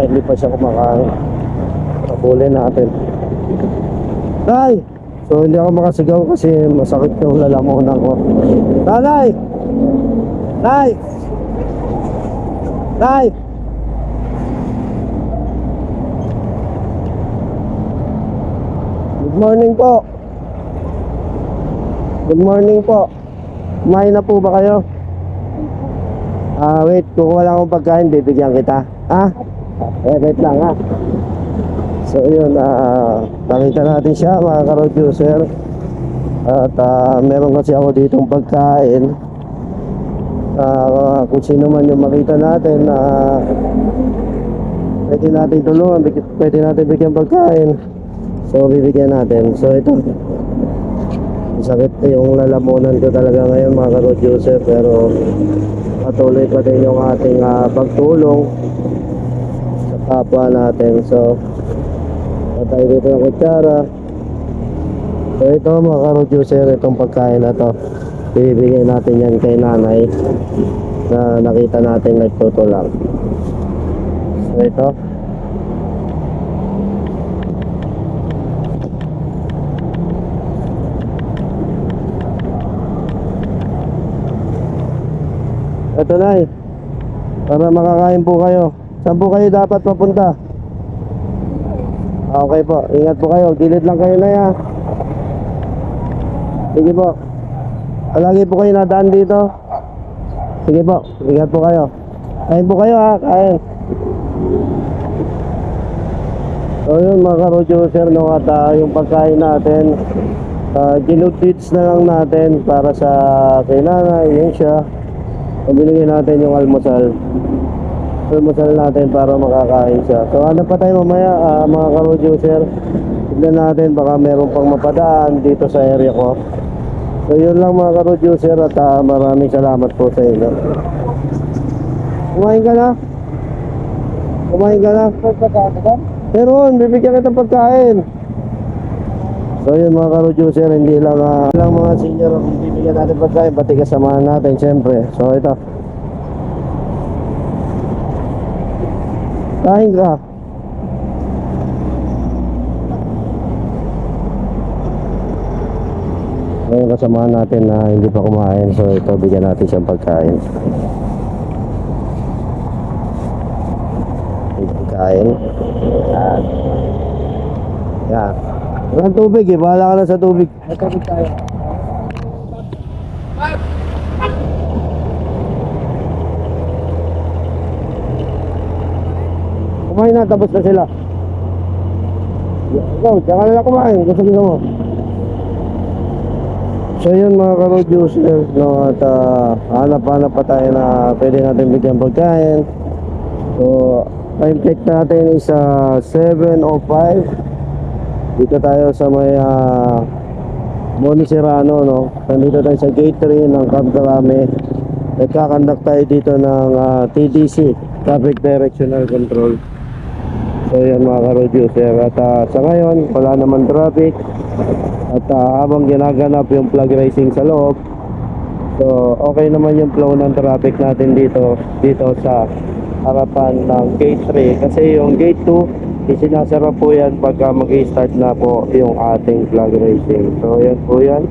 hindi pa siya kumakain. Kapulin natin. Tay! So hindi ako makasigaw kasi masakit yung lalamunan ko. Nanay! Nay! Nay! Good morning po. Good morning po. Kumain na po ba kayo? Wait, kung wala akong pagkain, bibigyan kita. Wait lang ha. So yun, nakita natin siya mga ka-road-user. At meron kasi ako ditong pagkain. Kung sino man yung makita natin, pwede natin tulungan, pwede natin bigyan pagkain. So bibigyan natin. So ito, sakit yung lalamunan ko talaga ngayon mga ka-road-user, pero patuloy pa din yung ating pagtulong sa kapwa natin. So patay dito ng kutsara. So ito mga ka-road-user, itong pagkain na to, bibigyan natin yan kay nanay na nakita natin nagtutulak. So ito, ito na para makakain po kayo. Saan po kayo dapat mapunta? Okay po, ingat po kayo, gilid lang kayo na ya. Sige po, palagi po kayo nadaan dito. Sige po, ingat po kayo. Kain po kayo ha, kain. So yun mga ka-road-user, no, at yung pagkain natin, ginudits na lang natin para sa kay nanay, yun siya. Binigyan natin yung almusal natin para makakain siya. So ano pa tayo mamaya mga ka-road-user, tignan natin baka meron pang mapadaan dito sa area ko. So yun lang mga ka-road-user, at maraming salamat po sa inyo. Kumain ka na? Kumain ka na? Meron, bibigyan kita pagkain. So yun mga ka-road-user, hindi lang mga senior ang bibigyan natin pagkain, pati kasamahan natin syempre. So ito, kain ka. So yung kasamahan natin na hindi pa kumain, so ito, bigyan natin siyang pagkain. Pagkain. Yan. Walang tubig bahala ka na sa tubig. May tubig tayo. Kumain na, tapos na sila. Ikaw, tsaka na kumain, gusto mo. So yun mga ka-road-user, no, at hanap-hanap pa tayo na pwede natin bigyan pagkain. So time check natin is 7:05. Dito tayo sa may Moni Serrano, no. Nandito tayo sa gate 3 ng Camp Crame. Nagkakandak tayo dito ng TDC, Traffic Directional Control. So yan mga ka-road-user, at sa ngayon wala naman traffic. At habang ginaganap yung flag racing sa loob, so okay naman yung flow ng traffic natin dito sa harapan ng gate 3. Kasi yung gate 2, isinasara po yan pagka mag-i-start na po yung ating flag racing. So yan po yan.